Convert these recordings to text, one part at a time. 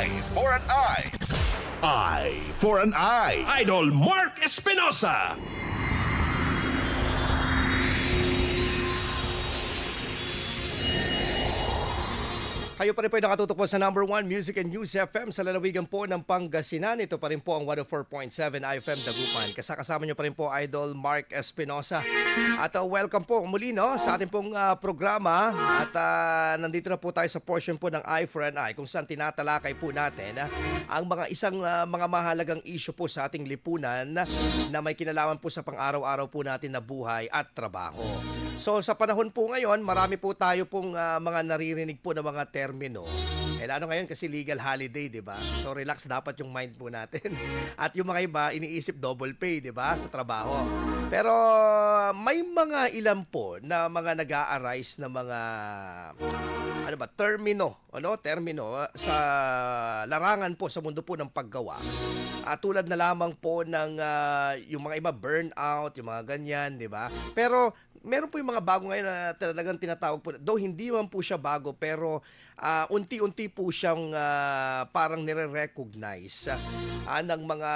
Eye for an eye. Eye for an eye. Idol Mark Espinosa. Kayo pa rin po ay nakatutok po sa number 1 Music and News FM sa lalawigan po ng Pangasinan. Ito pa rin po ang 104.7 IFM Dagupan. Kasama nyo pa rin po Idol Mark Espinosa. At welcome po muli sa ating pong programa. At nandito na po tayo sa portion po ng Eye for an Eye kung saan tinatalakay po natin ang mga mahalagang issue po sa ating lipunan na may kinalaman po sa pang-araw-araw po natin na buhay at trabaho. So sa panahon po ngayon, marami po tayo pong mga naririnig po na mga termino. Lalo ngayon kasi legal holiday, di ba? So relax dapat yung mind po natin. At yung mga iba, iniisip double pay, di ba? Sa trabaho. Pero may mga ilan po na mga nag-a-arise na mga termino sa larangan po sa mundo po ng paggawa. Tulad na lamang po ng yung mga iba burnout, yung mga ganyan, di ba? Pero meron po yung mga bago ngayon na talagang tinatawag po, though hindi man po siya bago, pero unti-unti po siyang parang nire-recognize ng mga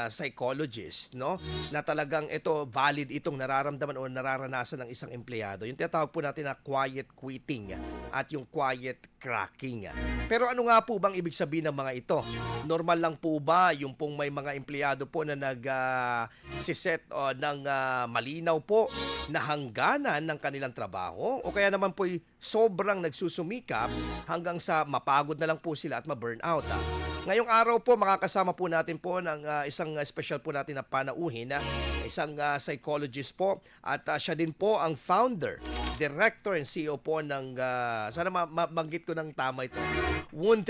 psychologists, no? Na talagang ito valid itong nararamdaman o nararanasan ng isang empleyado. Yung tinatawag po natin na quiet quitting at yung quiet cracking. Pero ano nga po bang ibig sabihin ng mga ito? Normal lang po ba yung pong may mga empleyado po na nag-siset ng malinaw po na hangganan ng kanilang trabaho o kaya naman po'y sobrang nagsusumikap hanggang sa mapagod na lang po sila at ma-burnout. Ngayong araw po makakasama po natin po ng isang special po natin na panauhin, isang psychologist po at siya din po ang founder, director and CEO po ng sana mabanggit ko ng tama ito, Wund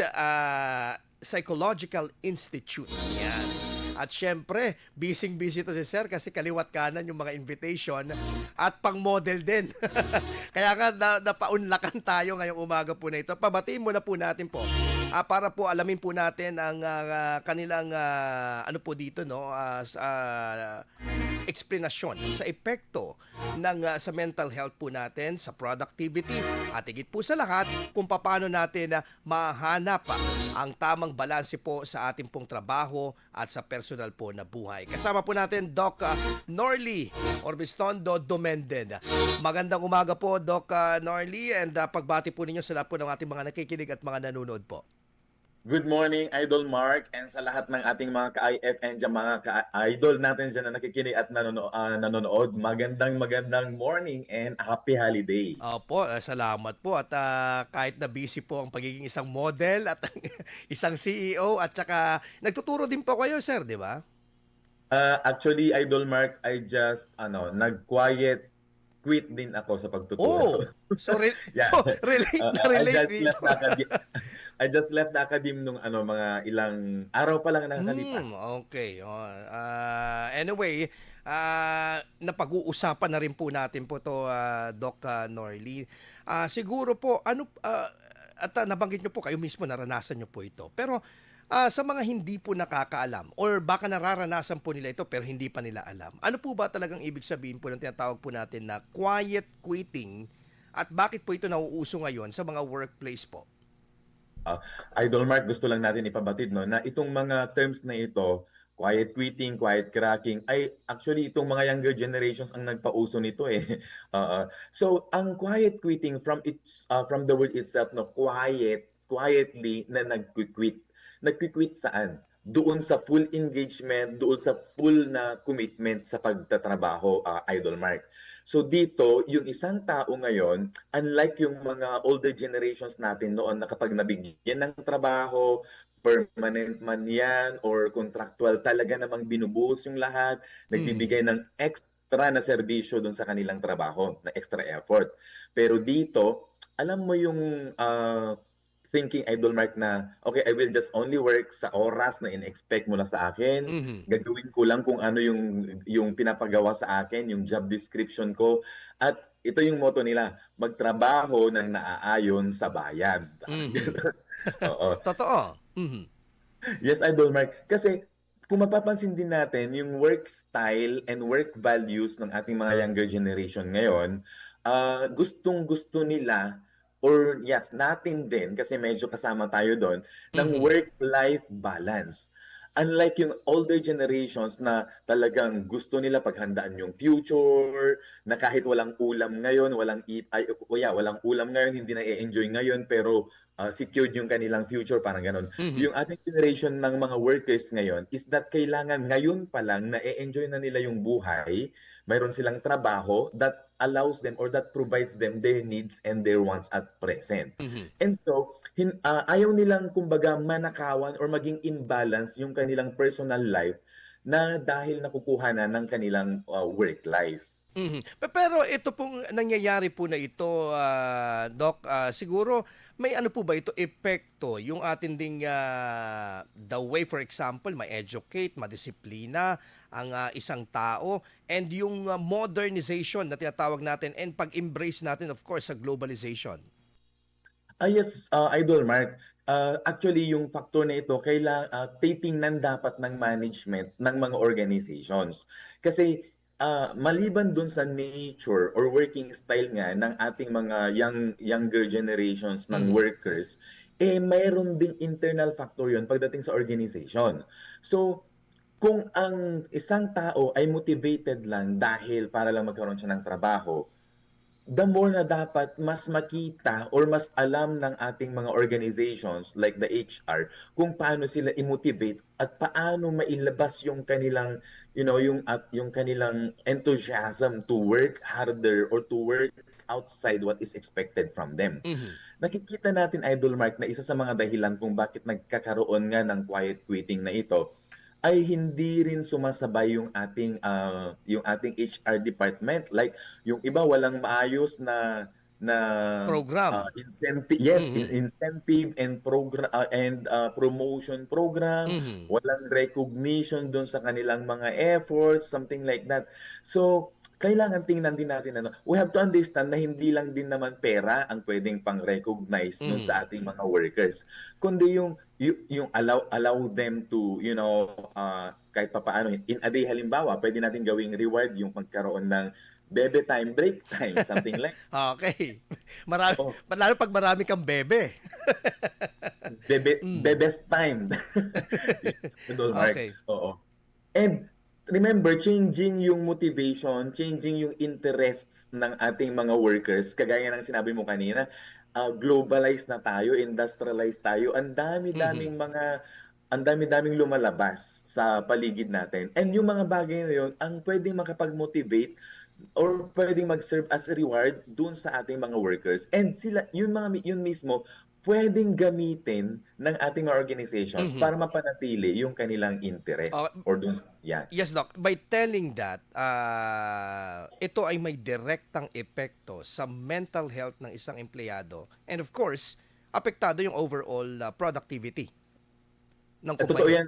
Psychological Institute. Yan. At syempre, busy-busy to si Sir kasi kaliwat kanan yung mga invitation at pang-model din. Kaya nga napaunlakan tayo ngayong umaga po na ito. Pabatiin muna po natin po para po alamin po natin ang kanilang eksplanasyon sa epekto ng sa mental health po natin, sa productivity at higit po sa lahat kung paano natin mahanap ang tamang balanse po sa ating pong trabaho at sa personal po na buhay. Kasama po natin Doc Norly Orbistondo Domenden. Magandang umaga po Doc Norly, and pagbati po ninyo sa lahat po ng ating mga nakikinig at mga nanonood po. Good morning, Idol Mark, and sa lahat ng ating mga ka-IFN dyan, mga ka-idol natin dyan na nakikinig at nanonood. Magandang morning and happy holiday. Opo, salamat po. At kahit na busy po ang pagiging isang model at isang CEO at saka nagtuturo din po kayo, sir, di ba? Actually, Idol Mark, I just nag-quiet quit din ako sa pagtuturo. So, yeah. so relate na relate dito. I just left the academy nung mga ilang araw pa lang nakakalipas. Okay. Anyway, napag-uusapan na rin po natin po to Doc Norly. Siguro po at nabanggit nyo po kayo mismo naranasan nyo po ito. Pero sa mga hindi po nakakaalam or baka nararanasan po nila ito pero hindi pa nila alam, ano po ba talagang ibig sabihin po ng tinatawag po natin na quiet quitting at bakit po ito nauuso ngayon sa mga workplace po? Idol Mark, gusto lang natin ipabatid na itong mga terms na ito, quiet quitting, quiet cracking, ay actually itong mga younger generations ang nagpauso nito eh. So ang quiet quitting from the word itself, quietly na nag-quit. Nag-quit saan? Doon sa full engagement, doon sa full na commitment sa pagtatrabaho, Idol Mark. So dito, yung isang tao ngayon, unlike yung mga older generations natin noon na kapag nabigyan ng trabaho, permanent man yan or contractual, talaga namang binubuhos yung lahat, nagbibigay ng extra na serbisyo doon sa kanilang trabaho, na extra effort. Pero dito, alam mo yung thinking, Idol Mark, na okay, I will just only work sa oras na in-expect mo na sa akin. Gagawin ko lang kung ano yung pinapagawa sa akin, yung job description ko. At ito yung motto nila, magtrabaho ng naaayon sa bayad. Oo. Totoo. Yes, Idol Mark. Kasi kung mapapansin din natin, yung work style and work values ng ating mga younger generation ngayon, gustong-gusto nila or yes, natin din kasi medyo kasama tayo doon ng work-life balance. Unlike yung older generations na talagang gusto nila paghandaan yung future, na kahit walang ulam ngayon, walang ulam ngayon, hindi na enjoy ngayon, pero secured yung kanilang future, parang ganun. Mhm. Yung ating generation ng mga workers ngayon is that kailangan ngayon pa lang na enjoy na nila yung buhay, mayroon silang trabaho that allows them or that provides them their needs and their wants at present. Mhm. And so, ayaw nilang kumbaga manakawan or maging imbalance yung kanilang personal life na dahil nakukuha na ng kanilang work life. Mhm. Pero ito pong nangyayari po na ito, Doc, siguro may ano po ba ito, epekto, yung atin ding the way, for example, ma-educate, madisiplina ang isang tao, and yung modernization na tinatawag natin, and pag-embrace natin, of course, sa globalization. Yes, Idol Mark. Actually, yung factor na ito, titingnan dapat ng management ng mga organizations. Kasi maliban dun sa nature or working style nga ng ating mga younger generations ng Mhm. workers, mayroon ding internal factor yon pagdating sa organization. So, kung ang isang tao ay motivated lang dahil para lang magkaroon siya ng trabaho, the more na dapat mas makita or mas alam ng ating mga organizations like the HR kung paano sila i-motivate at paano mailabas yung kanilang yung kanilang enthusiasm to work harder or to work outside what is expected from them. Mhm. Nakikita natin, Idol Mark, na isa sa mga dahilan kung bakit nagkakaroon nga ng quiet quitting na ito ay hindi rin sumasabay yung ating HR department. Like yung iba walang maayos na Program. incentive, yes, Mhm. incentive and program and promotion program, Mhm. walang recognition doon sa kanilang mga efforts, something like that. So kailangan tingnan din natin we have to understand na hindi lang din naman pera ang pwedeng pang-recognize dun Mhm. sa ating mga workers, kundi yung allow them to kahit papaano in a day, halimbawa pwede natin gawing reward yung magkaroon ng bebe time, break time, something like Okay. Marami, oh, lalo pag marami kang bebe. Mm. bebest time. Yes, Idol Mark. Okay. Oo. And remember, changing yung motivation, changing yung interests ng ating mga workers, kagaya ng sinabi mo kanina, globalized na tayo, industrialized tayo, Mhm. ang dami-daming lumalabas sa paligid natin. And yung mga bagay na yun, ang pwedeng makapag-motivate or pwedeng mag-serve as a reward dun sa ating mga workers. And yun mismo, pwedeng gamitin ng ating mga organizations Mhm. para mapanatili yung kanilang interest Oh, or dun, yan. yes, Doc. By telling that, ito ay may direktang epekto sa mental health ng isang empleyado. And of course, apektado yung overall productivity ng Totoo kumpanya. yan,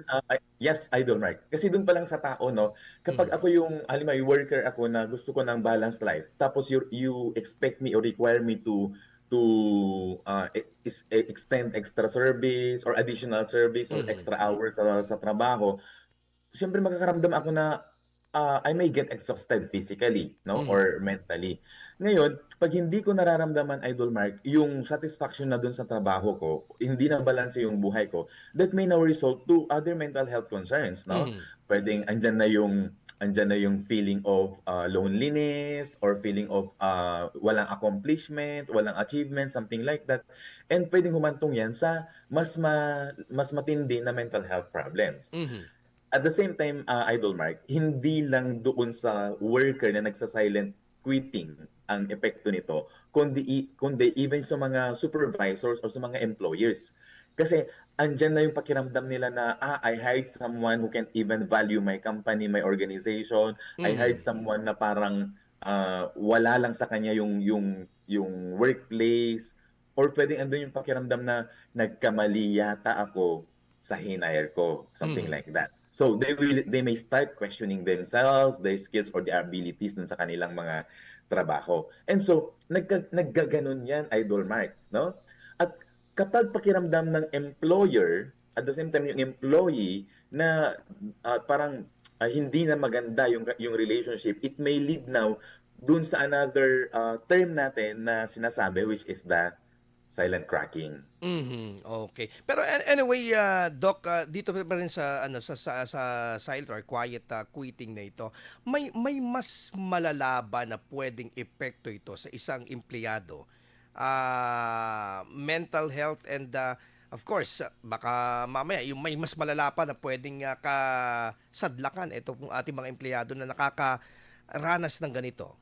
yes, Idol Mark. Kasi dun pa lang sa tao, no, kapag Mhm. ako halimbawa, yung worker ako na gusto ko ng balanced life, tapos you expect me or require me to extend extra service or additional service or Mhm. extra hours sa trabaho, siyempre makakaramdam ako na I may get exhausted physically, no, Mhm. or mentally. Ngayon, pag hindi ko nararamdaman, Idol Mark, yung satisfaction na dun sa trabaho ko, hindi na balanse yung buhay ko, that may now result to other mental health concerns, no? Mhm. Pwedeng andyan na yung feeling of loneliness or feeling of walang accomplishment, walang achievement, something like that. And pwedeng humantong yan sa mas matindi na mental health problems. Mhm. At the same time, Idol Mark, hindi lang doon sa worker na nagsa-silent quitting ang epekto nito, kundi even sa mga supervisors or sa mga employers. Kasi andyan na yung pakiramdam nila na, I hired someone who can't even value my company, my organization. I hired Mhm. someone na parang wala lang sa kanya yung workplace. Or pwedeng andun yung pakiramdam na nagkamali yata ako sa hinire ko, something Mhm. like that. So they may start questioning themselves, their skills or their abilities dun sa kanilang mga trabaho. And so naggaganon 'yan, Idol Mark, no? At kapag pakiramdam ng employer at the same time yung employee na parang hindi na maganda yung relationship, it may lead now dun sa another term natin na sinasabi, which is the silent cracking. Okay. Pero anyway, Doc, dito pa rin sa ano sa silent or quiet quitting na ito, may mas malala ba na pwedeng epekto ito sa isang empleyado? Mental health and of course, baka mamaya yung may mas malala pa na pwedeng kasadlakan ito kung ating mga empleyado na nakakaranas ng ganito.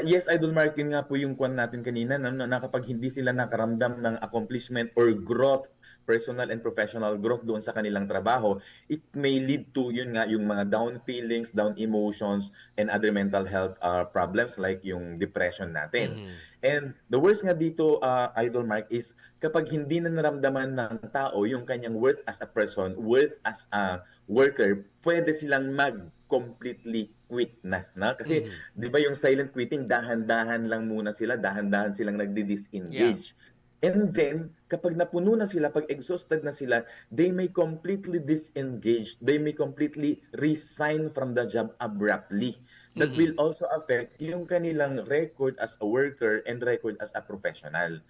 Yes, Idol Mark, yun nga po yung kwan natin kanina, no, na kapag hindi sila nakaramdam ng accomplishment or growth, personal and professional growth doon sa kanilang trabaho, it may lead to yun nga, yung mga down feelings, down emotions, and other mental health problems like yung depression natin. And the worst nga dito, Idol Mark, is kapag hindi na naramdaman ng tao yung kanyang worth as a person, worth as a worker, pwede silang completely quit na. Kasi, di ba yung silent quitting, dahan-dahan lang muna sila, dahan-dahan silang nagdi-disengage. And then, kapag napuno na sila, pag exhausted na sila, they may completely disengage. They may completely resign from the job abruptly. That will also affect yung kanilang record as a worker and record as a professional.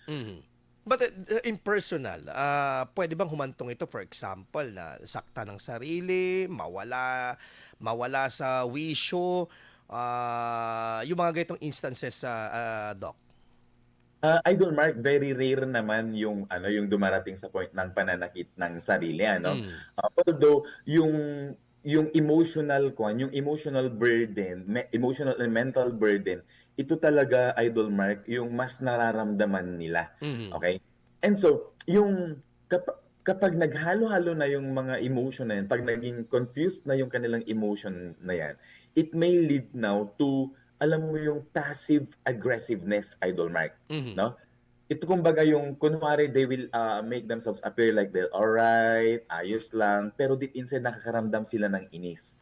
But in personal, pwede bang humantong ito, for example, na sakta ng sarili, mawala sa wisyo, yung mga ganitong instances sa Doc? Idol Mark, very rare naman yung dumarating sa point ng pananakit ng sarili, ano. Although yung emotional burden, emotional and mental burden, ito talaga, Idol Mark, yung mas nararamdaman nila. Okay? And so, kapag naghalo-halo na yung mga emotion na yan, pag naging confused na yung kanilang emotion na yan, it may lead now to, alam mo, yung passive aggressiveness, Idol Mark, no? Ito kumbaga yung kunwari they will make themselves appear like they're alright, ayos lang, pero deep inside nakakaramdam sila ng inis.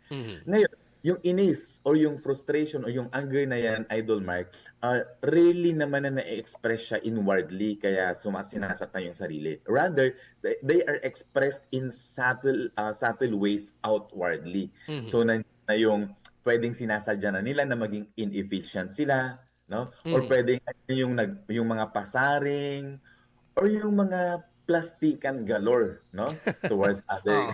Ngayon, yung inis or yung frustration or yung anger na yan, Idol Mark, really naman na na-express siya inwardly kaya sinasaktan yung sarili. Rather, they are expressed in subtle ways outwardly. So na yung pwedeng sinasadya na nila na maging inefficient sila, no? Or pwedeng yung mga pasaring or yung mga plastikan galore, no? Towards other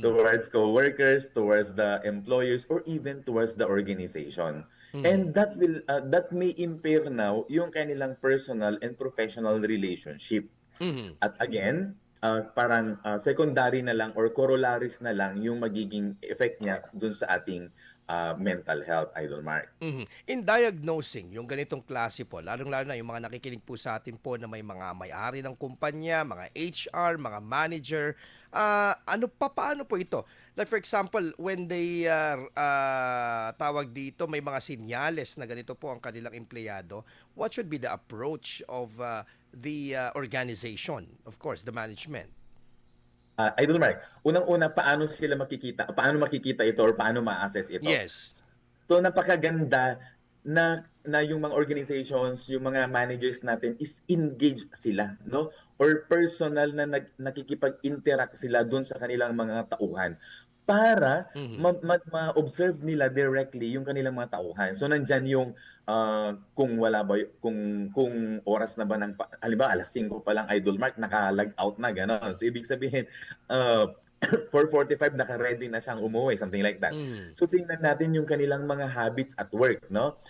towards co-workers, towards the employers, or even towards the organization. And that may impair now yung kanilang personal and professional relationship. At again, parang secondary na lang or corollaries na lang yung magiging effect niya dun sa ating mental health, Idol Mark. In diagnosing yung ganitong klase po, lalong-lalo na yung mga nakikinig po sa atin po na may mga may-ari ng kumpanya, mga HR, mga manager, paano po ito? Like for example, when they tawag dito, may mga sinyales na ganito po ang kanilang empleyado, what should be the approach of the organization, of course, the management? Idol Mark, unang-una, paano makikita ito or paano ma-assess ito? Yes. So napakaganda na yung mga organizations, yung mga managers natin is engaged sila, no? Or personal na nakikipag-interact sila doon sa kanilang mga tauhan para ma-observe nila directly yung kanilang mga tauhan. So nandyan yung kung wala ba kung oras na ba halimbawa alas 5 pa lang, Idol Mark, naka-log out na gano'n. So ibig sabihin 4:45 naka-ready na siyang umuwi, something like that. So tingnan natin yung kanilang mga habits at work, no?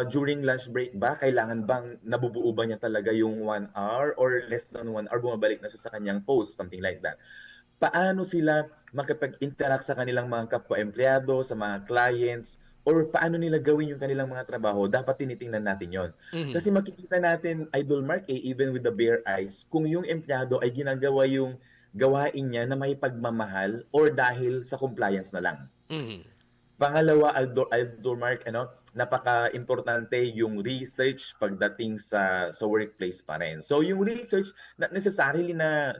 During lunch break ba, kailangan bang nabubuo ba niya talaga yung 1 hour or less than 1 hour, bumabalik na siya sa kanyang post, something like that. Paano sila makipag-interact sa kanilang mga kapwa-empleyado, sa mga clients, or paano nila gawin yung kanilang mga trabaho, dapat tinitingnan natin yon. Kasi makikita natin, Idol Mark, even with the bare eyes, kung yung empleyado ay ginagawa yung gawain niya na may pagmamahal or dahil sa compliance na lang. Pangalawa, Idol Mark, napaka-importante yung research pagdating sa workplace pa rin. So yung research, not necessarily na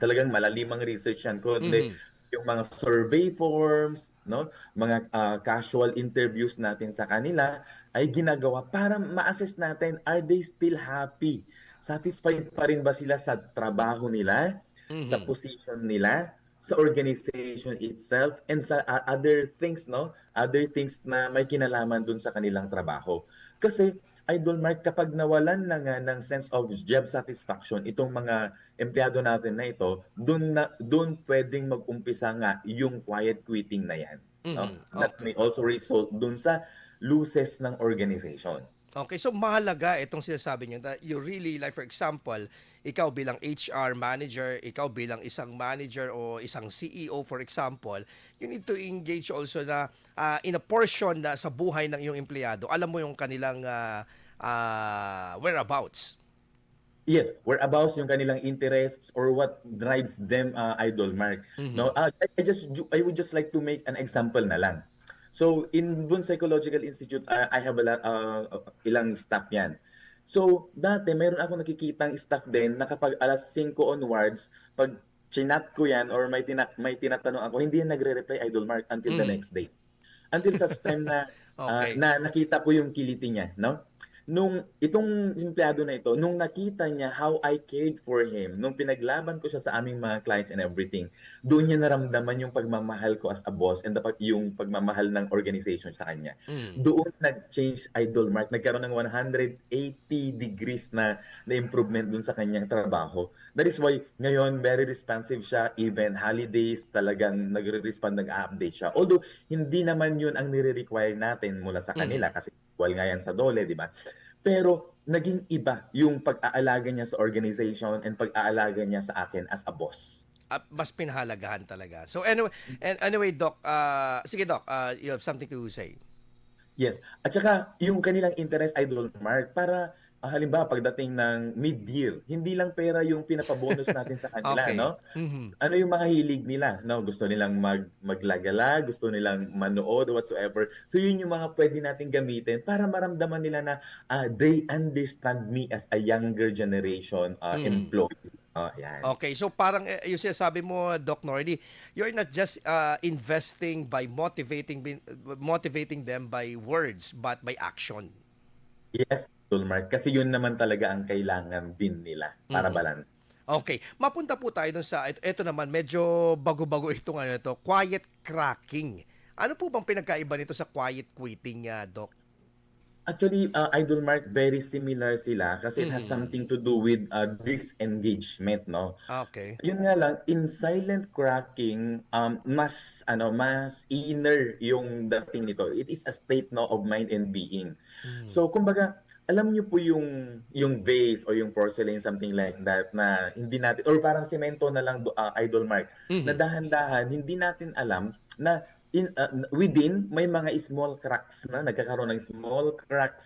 talagang malalimang research yan, kundi yung mga survey forms, no, mga casual interviews natin sa kanila ay ginagawa para ma-assess natin, are they still happy? Satisfied pa rin ba sila sa trabaho nila, sa position nila, sa organization itself, and sa other things, no? Other things na may kinalaman dun sa kanilang trabaho. Kasi Idol Mark, kapag nawalan na nga ng sense of job satisfaction itong mga empleyado natin na ito, doon pwedeng mag-umpisa nga yung quiet quitting na yan, no? That Okay. may also result doon sa losses ng organization. Okay, so mahalaga itong sinasabi niyo that you really, like for example, ikaw bilang HR manager, ikaw bilang isang manager o isang CEO for example, you need to engage also na in a portion na sa buhay ng iyong empleyado. Alam mo yung kanilang whereabouts. Yes, whereabouts yung kanilang interests or what drives them, Idol Mark. No, I would just like to make an example na lang. So in Bun Psychological Institute, I have ilang staff yan. So dati meron ako nakikitang staff din na kapag alas 5 onwards, pag chinat ko yan or may tinatanong ako, hindi yan nagre-reply, Idol Mark, until the next day. Until such time na Okay. na nakita ko yung kiliti niya, no? Nung itong empleyado na ito, nung nakita niya how I cared for him, nung pinaglaban ko siya sa aming mga clients and everything, doon niya naramdaman yung pagmamahal ko as a boss and yung pagmamahal ng organization sa kanya. Doon nag-change, Idol Mark, nagkaroon ng 180 degrees na improvement doon sa kanyang trabaho. That is why ngayon very responsive siya, even holidays talagang nagre-respond, nag-update siya. Although hindi naman yun ang nire-require natin mula sa kanila kasi equal nga yan sa DOLE, di ba? Pero naging iba yung pag-aalaga niya sa organization and pag-aalaga niya sa akin as a boss. Mas pinahalagahan talaga. So anyway, Doc, sige Doc, you have something to say. Yes. At saka yung kanilang interest, Idol Mark, para halimbawa pagdating ng mid-year, hindi lang pera yung pinapabonus natin sa kanila, Okay. no? Ano yung mga hilig nila, no? Gusto nilang maglagala, gusto nilang manood, whatsoever. So yun yung mga pwede nating gamitin para maramdaman nila na they understand me as a younger generation employee. Yan. Okay, so parang yung sinasabi mo, Doc Nordy, you're not just investing by motivating them by words, but by action. Yes, Idol Mark. Kasi yun naman talaga ang kailangan din nila para balance. Okay, mapunta po tayo dun sa, ito naman, medyo bago-bago itong quiet cracking. Ano po bang pinagkaiba nito sa quiet quitting, Doc? Actually, Idol Mark, very similar sila kasi it has something to do with disengagement, no? Okay. Yun nga lang, in silent cracking, mas inner yung dating nito. It is a state, no, of mind and being. So, kumbaga, alam niyo po yung vase o yung porcelain, something like that, na hindi natin, or parang semento na lang, Idol Mark, na dahan-dahan, hindi natin alam na within may mga small cracks na nagkakaroon ng small cracks,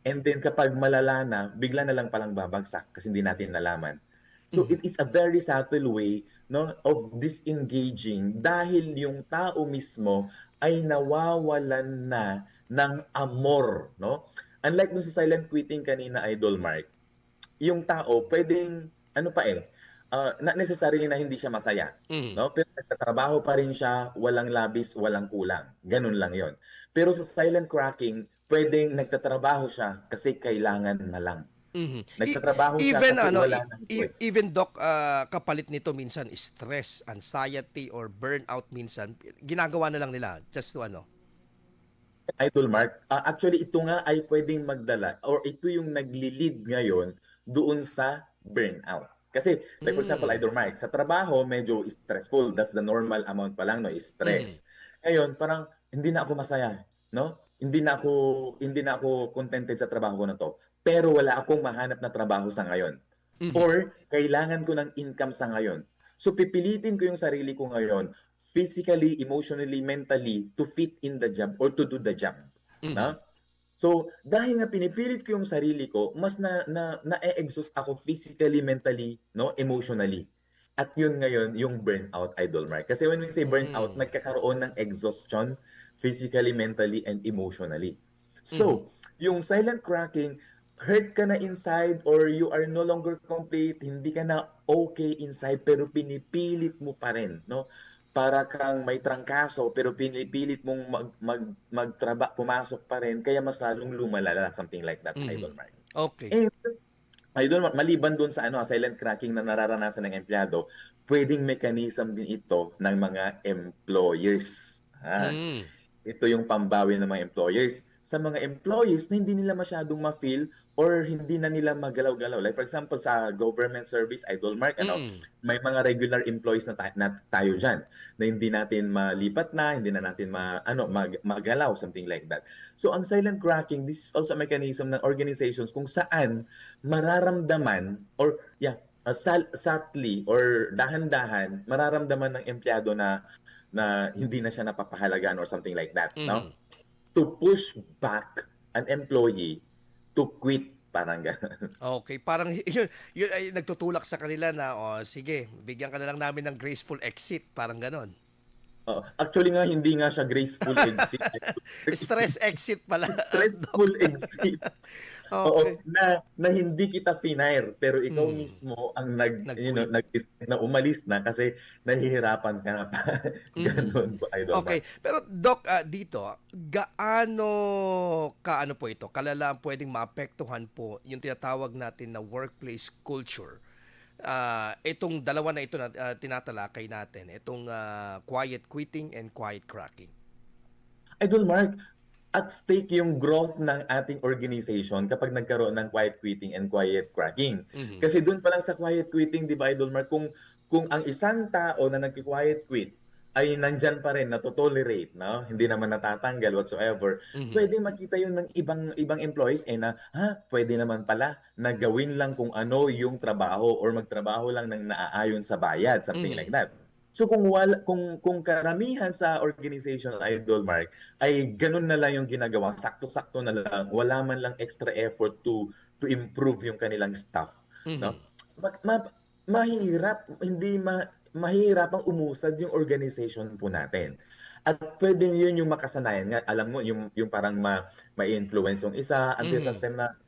and then kapag malala na bigla na lang palang babagsak kasi hindi natin nalaman. So it is a very subtle way, no, of disengaging dahil yung tao mismo ay nawawalan na ng amor, no? Unlike nung sa silent quitting kanina, Idol Mark, yung tao pwedeng not necessarily na hindi siya masaya, no? Pero nagtatrabaho pa rin siya, walang labis, walang kulang. Ganun lang 'yon. Pero sa silent cracking, pwedeng nagtatrabaho siya kasi kailangan na lang. Nagtatrabaho siya Even kasi wala nang choice. even Doc, kapalit nito minsan stress, anxiety or burnout minsan, ginagawa na lang nila just to Idol Mark, actually ito nga ay pwedeng magdala or ito yung nagli-lead ngayon doon sa burnout. Kasi, like for example, Idol Mark, sa trabaho, medyo stressful. That's the normal amount pa lang, no, is stress. Ngayon, parang hindi na ako masaya, no? Hindi na ako contented sa trabaho ko na to. Pero wala akong mahanap na trabaho sa ngayon. Or kailangan ko ng income sa ngayon. So pipilitin ko yung sarili ko ngayon, physically, emotionally, mentally, to fit in the job or to do the job. No? So, dahil nga pinipilit ko yung sarili ko, mas na-exhaust ako physically, mentally, no, emotionally. At yun ngayon, yung burnout, Idol Mark. Kasi when we say burnout, nagkakaroon ng exhaustion physically, mentally, and emotionally. So, yung silent cracking, hurt ka na inside or you are no longer complete, hindi ka na okay inside, pero pinipilit mo pa rin, no? Para kang may trangkaso pero pinipilit mong pumasok pa rin kaya mas lalong lumalala, something like that, Idol Mark. Okay. And Idol Mark, maliban doon sa silent cracking na nararanasan ng empleyado, pwedeng mechanism din ito ng mga employers. Ito yung pambawi ng mga employers. sa mga employees na hindi nila masyadong ma-feel or hindi na nila magalaw-galaw. Like for example, sa government service, Idol Mark, Mm. may mga regular employees na tayo diyan na hindi natin malipat na, hindi na natin magalaw, something like that. So ang silent cracking, this is also a mechanism ng organizations kung saan mararamdaman or subtly or dahan-dahan mararamdaman ng empleyado na hindi na siya napapahalagaan or something like that, no? Mhm. To push back an employee to quit, parang gano'n. Okay, parang yun ay nagtutulak sa kanila na, "Oh, sige, bigyan ka na lang namin ng graceful exit." Parang gano'n. Oo. Actually nga, hindi nga siya graceful exit. Stress exit pala, Doc. Stressful exit. Okay. Oo, na hindi kita finire, pero ikaw Hmm, mismo ang nag-quit. nag-decide na umalis na kasi nahihirapan ka na pa. Mhm. Gano'n po, Idol Okay, Mark. pero Doc, dito, gaano kaano po ito, kalala ang puwedeng maapektuhan po yung tinatawag natin na workplace culture? Itong dalawa na ito na, tinatalakay natin, itong, quiet quitting and quiet cracking. Idol Mark, at stake yung growth ng ating organization kapag nagkaroon ng quiet quitting and quiet cracking. Mhm. Kasi doon pa lang sa quiet quitting, di ba, Idol Mark, kung ang isang tao na nagki-quiet quit ay nandyan pa rin, na-tolerate, no? Hindi naman natatanggal whatsoever, Mhm. pwede makita yun ng ibang employees na, pwede naman pala na gawin lang kung ano yung trabaho or magtrabaho lang ng naaayon sa bayad, something like Mhm. that. So kung karamihan sa organization, Idol Mark, ay gano'n na lang yung ginagawa, sakto-sakto na lang, wala man lang extra effort to improve yung kanilang staff, no? Mhm. Mag ma mahirap, hindi ma mahihirapang umusad yung organization po natin. At puwedeng yun yung makasanayan nga, alam mo yung parang ma-influence yung isa until sa Mhm.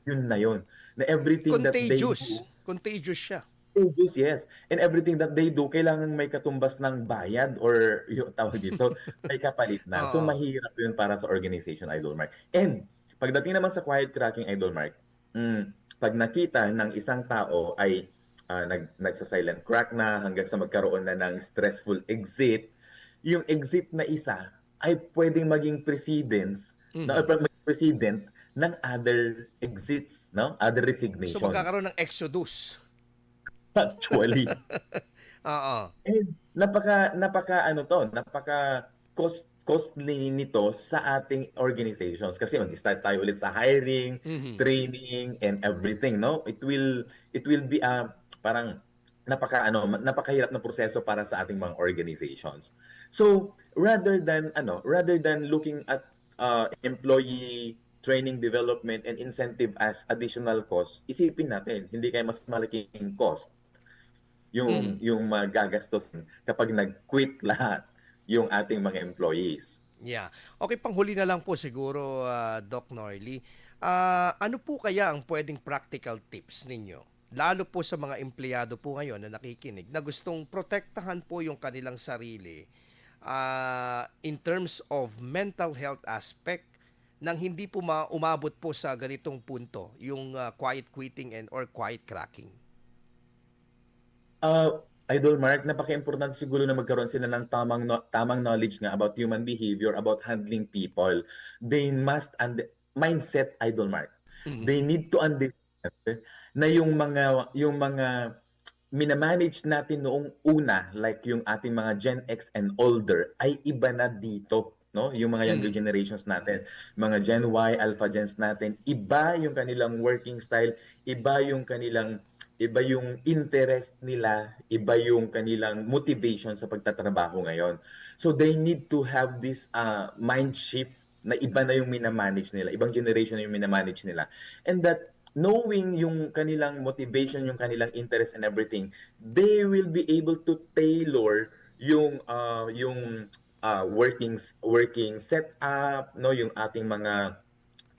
time na yun, na everything that they Contagious, do. contagious siya. Stages, yes. And everything that they do, kailangan may katumbas ng bayad or yung tawag dito, may kapalit na. So Oo. mahirap yun para sa organization, Idol Mark. And pagdating naman sa quiet cracking, Idol Mark, pag nakita ng isang tao ay nagsa-silent crack na hanggang sa magkaroon na ng stressful exit, yung exit na isa ay pwedeng maging Mhm. maging precedent ng other exits, no? Other So resignation. magkakaroon ng exodus. Actually. Oo. And napaka costly nito sa ating organizations kasi mag-start tayo ulit sa hiring, Mhm. training, and everything, no? It will be parang napakahirap na proseso para sa ating mga organizations. So, rather than looking at employee training development and incentive as additional cost, isipin natin, hindi kaya mas malaking cost yung Mhm. yung magagastos kapag nag-quit lahat yung ating mga employees. Yeah. Okay, panghuli na lang po siguro, Doc Norly. Ano po kaya ang puwedeng practical tips ninyo, lalo po sa mga empleyado po ngayon na nakikinig, na gustong protektahan po yung kanilang sarili, in terms of mental health aspect, nang hindi po umabot po sa ganitong punto, yung, quiet quitting and or quiet cracking? Idol Mark, napaka-importante siguro na magkaroon sila ng tamang knowledge nga about human behavior, about handling people. They must mindset, Idol Mark. Mhm. They need to understand na yung mga minamanage natin noong una, like yung ating mga Gen X and older, ay iba na dito, no? Yung mga younger Mhm. generations natin, mga Gen Y, Alpha Gens natin, iba yung kanilang working style, iba yung interest nila, iba yung kanilang motivation sa pagtatrabaho ngayon. So they need to have this mind shift na iba na yung minamanage nila, ibang generation na yung minamanage nila. And that knowing yung kanilang motivation, yung kanilang interest and everything, they will be able to tailor yung working setup, no, yung ating mga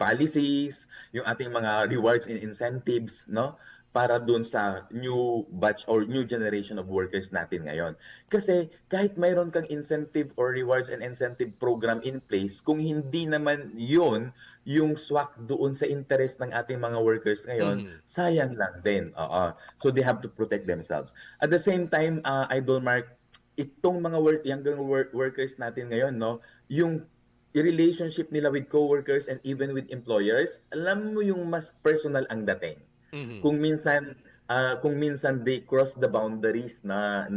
policies, yung ating mga rewards and incentives, no? Para dun sa new batch or new generation of workers natin ngayon. Kasi kahit mayroon kang incentive or rewards and incentive program in place, kung hindi naman yun yung swak doon sa interest ng ating mga workers ngayon, Mhm. sayang lang din. Oo. So they have to protect themselves. At the same time, Idol Mark, itong mga younger workers natin ngayon, no, yung relationship nila with coworkers and even with employers, alam mo yung mas personal ang dating. Kung minsan they cross the boundaries na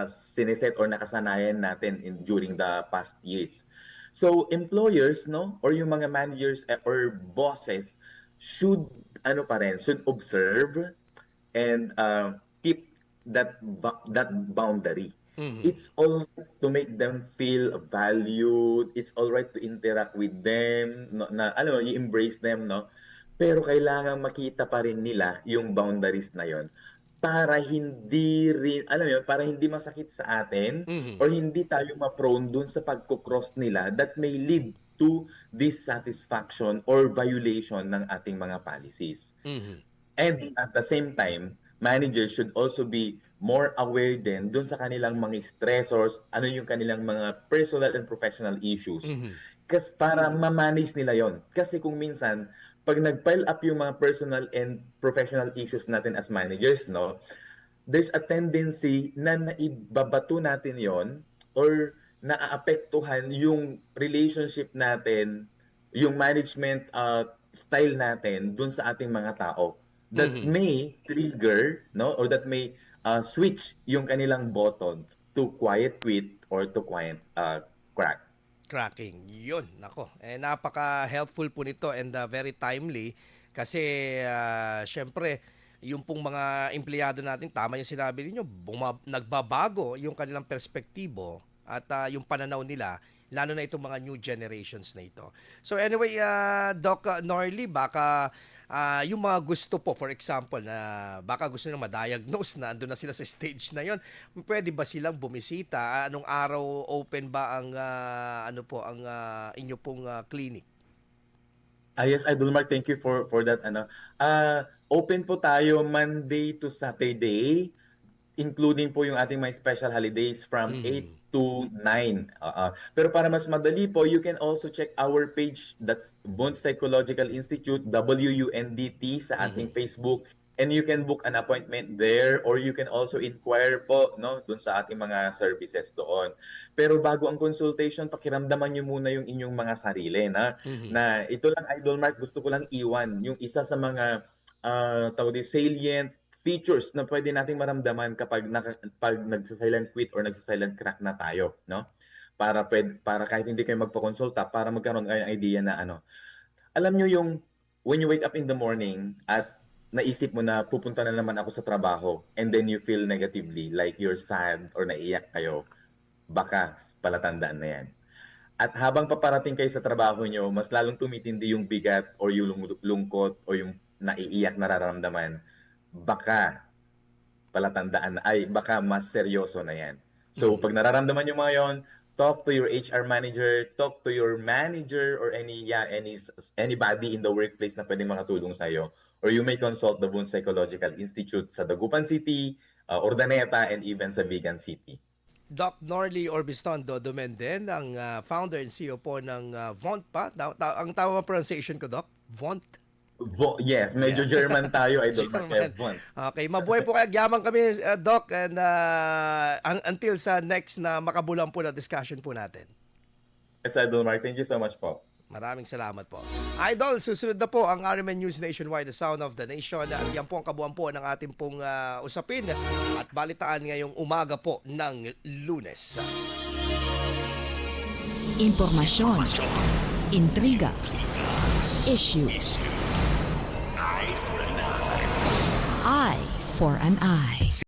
sineset or nakasanayan natin during the past years. So employers, no, or yung mga managers or bosses should should observe and keep that boundary. It's all right to make them feel valued. It's all right to interact with them, no, i-embrace them, no? Pero kailangan makita pa rin nila yung boundaries na yon para hindi rin, para hindi masakit sa atin or hindi tayo ma-prone dun sa pagko-cross nila that may lead to dissatisfaction or violation ng ating mga policies. And at the same time, managers should also be more aware din dun sa kanilang mga stressors, ano yung kanilang mga personal and professional issues. Kasi para ma-manage nila yon. Kasi kung minsan, pag nag-pile up yung mga personal and professional issues natin as managers, no, there's a tendency na naibabato natin yon or naaapektuhan yung relationship natin, yung management style natin dun sa ating mga tao that may trigger, no, or that may switch yung kanilang button to quiet quit or to quiet crack. Cracking. Yun, nako. Napaka-helpful po nito and very timely kasi syempre, yung pong mga empleyado natin, tama yung sinabi niyo, nagbabago yung kanilang perspektibo at yung pananaw nila, lalo na itong mga new generations na ito. So anyway, Doc Norly, baka yung mga gusto po, for example, na baka gusto nilang ma-diagnose na andun na sila sa stage na yon, pwede ba silang bumisita? Anong araw open ba ang inyo pong clinic? Yes, Idol Mark, thank you for that. Open po tayo Monday to Saturday, including po yung ating mga special holidays from 8 to 9. Pero para mas madali po, you can also check our page, that's Bond Psychological Institute, WUNDT, sa ating Facebook. And you can book an appointment there or you can also inquire po, no, dun sa ating mga services doon. Pero bago ang consultation, pakiramdaman nyo muna yung inyong mga sarili na ito lang, Idol Mark, gusto ko lang iwan yung isa sa mga salient features na pwede nating maramdaman kapag nagsa-silent quit or nagsa-silent crack na tayo, no? Para kahit hindi kayo magpa-konsulta, para magkaroon kayo ng idea na alam nyo yung when you wake up in the morning at naisip mo na pupunta na naman ako sa trabaho and then you feel negatively, like you're sad or naiiyak kayo, baka palatandaan na yan. At habang paparating kayo sa trabaho nyo, mas lalong tumitindi yung bigat or yung lungkot o yung naiiyak na nararamdaman, baka palatandaan baka mas seryoso na yan. So pag nararamdaman nyo mga yon, talk to your HR manager, talk to your manager or anybody in the workplace na pwedeng makatulong sa iyo. Or you may consult the Boone Psychological Institute sa Dagupan City, Urdaneta, and even sa Vigan City. Doc Norly Orbiston Domenden, ang founder and CEO po ng Vont pa. Ang tama pronunciation ko, Doc? Vont? Yes, medyo German tayo, Idol German. Mark. Okay, mabuhay po kayo. Yaman kami, Doc, and until sa next na makabulang po na discussion po natin. Yes, Idol Mark. Thank you so much po. Maraming salamat po. Idol, susunod na po ang RMN News Nationwide, the sound of the nation. At yan po ang kabuuan po ng ating pong usapin at balitaan ngayong umaga po ng Lunes. Impormasyon, intriga, issue. Eye for an eye.